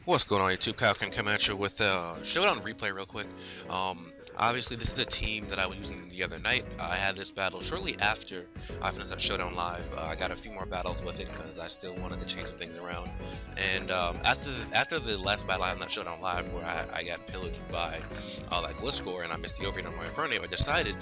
What's going on YouTube? Kyle can come at you with a Showdown replay real quick. Obviously this is the team that I was using the other night. I had this battle shortly after I finished that Showdown Live. I got a few more battles with it because I still wanted to change some things around. And after the last battle I had in that Showdown Live where I got pillaged by that glitch score and I missed the overheat on my Inferno, I decided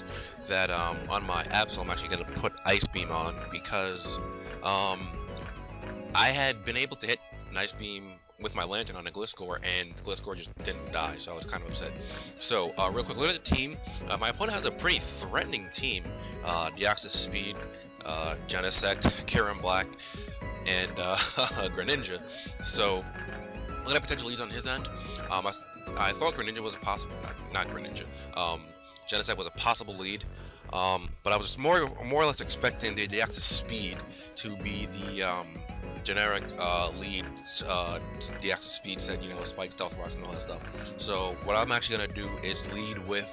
that on my Absol I'm actually going to put Ice Beam on because I had been able to hit an Ice Beam with my lantern on a Gliscor, and Gliscor just didn't die, so I was kind of upset. So, real quick, look at the team. My opponent has a pretty threatening team. Deoxys Speed, Genesect, Karen Black, and Greninja. So, look at potential leads on his end. I thought Greninja was a possible, not Greninja. Genesect was a possible lead. But I was more or less expecting the Deoxys Speed to be the generic lead. Deoxys Speed said, you know, spike stealth marks and all that stuff. So what I'm actually gonna do is lead with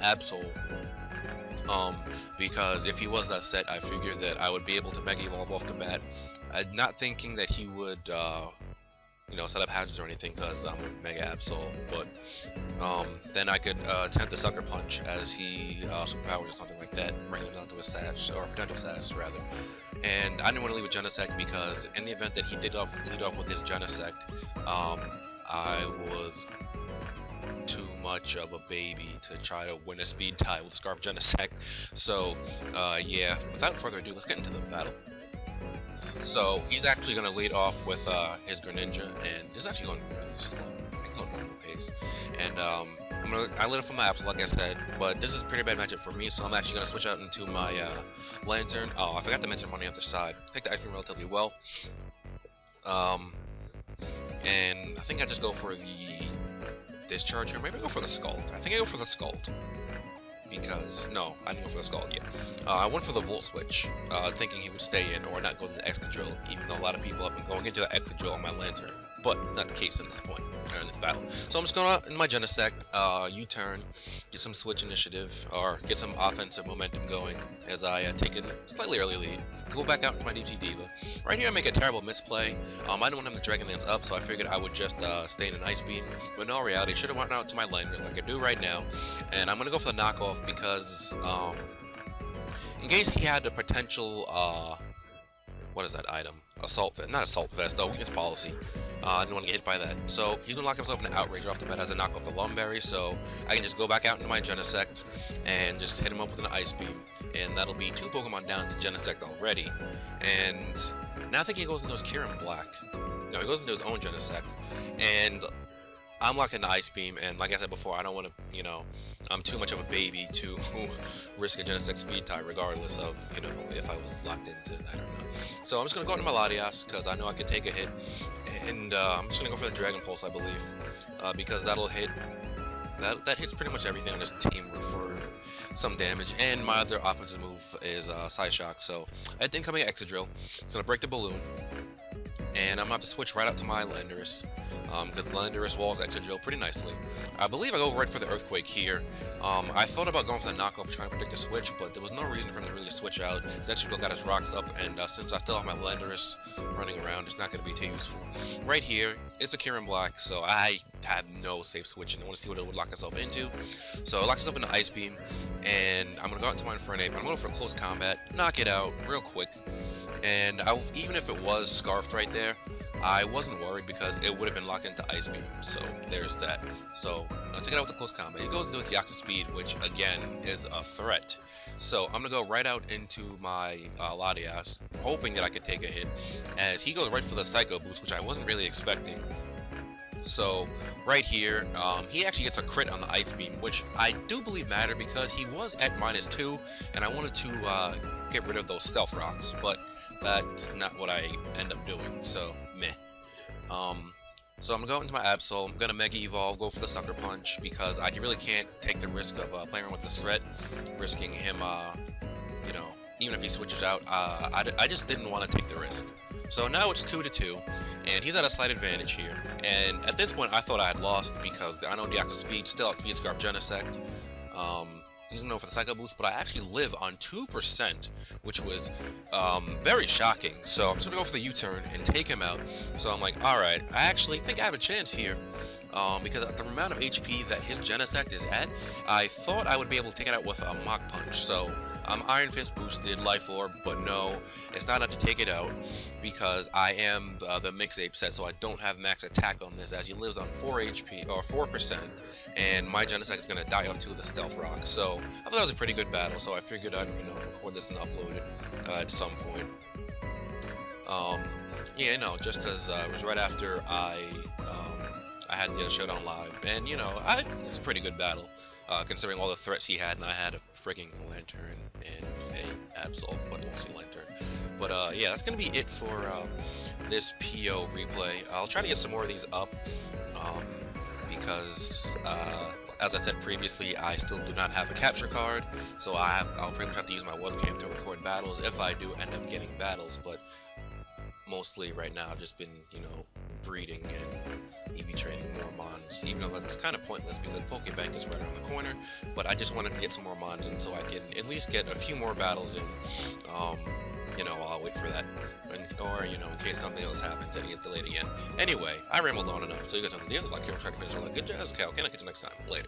Absol, because if he was that set, I figured that I would be able to Mega Evolve off the bat. Not thinking that he would you know, set up hatches or anything because I'm Mega Absol, but then I could attempt the Sucker Punch as he superpowers or something like that, bringing him down to a sash, or potential sash rather. And I didn't want to leave with Genesect because in the event that he did lead off with his Genesect, I was too much of a baby to try to win a speed tie with Scarf Genesect. So yeah, without further ado, let's get into the battle. So he's actually going to lead off with his Greninja, and this is actually going really slow. I can go normal pace. And I lit it from my Absol, like I said, but this is a pretty bad matchup for me, so I'm actually going to switch out into my Lantern. Oh, I forgot to mention on the other side. Take the Ice Beam relatively well. And I think I just go for the Discharge here. Maybe I go for the Scald. I think I go for the Scald. Because, no, I didn't go for the Scald yet. I went for the Volt Switch, thinking he would stay in or not go to the Excadrill, even though a lot of people have been going into the Excadrill on my Lantern. But not the case in this point, or in this battle. So I'm just going out in my Genesect, U-turn, get some switch initiative, or get some offensive momentum going as I take a slightly early lead. Go back out into my Deep Sea Diva. Right here I make a terrible misplay. I didn't want him to Dragon Lance up, so I figured I would just stay in an Ice Beam. But in all reality, I should have went out to my Lantern like I do right now. And I'm going to go for the knockoff because in case he had a potential, what is that item? Assault Vest, not Assault Vest, Weakness Policy. I didn't want to get hit by that. So he's going to lock himself in an Outrage off the bat as a knock off the Lumberry, so I can just go back out into my Genesect and just hit him up with an Ice Beam. And that'll be 2 Pokemon down to Genesect already. And now I think he goes into his Kieran Black. No, he goes into his own Genesect. And I'm locked into Ice Beam, and like I said before, I don't want to, you know, I'm too much of a baby to risk a Genesect speed tie regardless of, you know, if I was locked into, I don't know. So I'm just going to go into my Latias because I know I can take a hit, and I'm just going to go for the Dragon Pulse, I believe, because that'll hit, that hits pretty much everything on this team for some damage, and my other offensive move is Side Shock, so I think coming Excadrill, it's going to break the balloon, and I'm going to have to switch right out to my Landorus, because Landorus walls Excadrill pretty nicely. I believe I go right for the Earthquake here. I thought about going for the knockoff trying to predict a switch, but there was no reason for him to really switch out. His Excadrill got his rocks up, and since I still have my Landorus running around, it's not going to be too useful. Right here, it's a Kieran Black, so I had no safe switching. I want to see what it would lock itself into. So it locks itself into Ice Beam, and I'm going to go out into my Infernape. I'm going to go for close combat, knock it out real quick. And even if it was Scarfed right there, I wasn't worried because it would have been locked into Ice Beam, so there's that. So let's take it out with the close combat. He goes into his Deoxys Speed, which again is a threat. So I'm gonna go right out into my Latias, hoping that I could take a hit, as he goes right for the Psycho Boost, which I wasn't really expecting. So right here, he actually gets a crit on the Ice Beam, which I do believe mattered because he was at -2, and I wanted to get rid of those Stealth Rocks, but that's not what I end up doing, so meh. So I'm gonna go into my Absol, I'm gonna Mega Evolve, go for the Sucker Punch, because I really can't take the risk of playing around with this threat, risking him, you know, even if he switches out, I just didn't want to take the risk. So now it's 2-2, and he's at a slight advantage here, and at this point I thought I had lost, because I know Deoxys Speed still outspeeds Scarf Genesect, using it for the Psycho Boost, but I actually live on 2%, which was very shocking. So I'm just gonna go for the U-turn and take him out. So I'm like, alright, I actually think I have a chance here. Because at the amount of HP that his Genesect is at, I thought I would be able to take it out with a Mach Punch. So I'm Iron Fist boosted, Life Orb, but no, it's not enough to take it out because I am the Mix Ape set, so I don't have max attack on this, as he lives on 4 HP or 4%, and my Genesect is gonna die off to the Stealth Rock. So I thought that was a pretty good battle. So I figured I'd record this and upload it at some point. Yeah, just because it was right after I had the Showdown live, and it was a pretty good battle, considering all the threats he had, and I had a frigging Lantern and a Absol, but mostly Lantern. But yeah, that's gonna be it for this PO replay. I'll try to get some more of these up, because as I said previously, I still do not have a capture card, so I'll pretty much have to use my webcam to record battles if I do end up getting battles. But mostly right now I've just been breeding and EV training more mons, even though that's kind of pointless because Pokebank is right around the corner. But I just wanted to get some more mons in so I can at least get a few more battles in. I'll wait for that, or in case something else happens and it gets delayed again. Anyway, I rambled on enough, so you guys know the deal. Like, try to finish all that good jazz. Okay, I'll catch you next time. Later.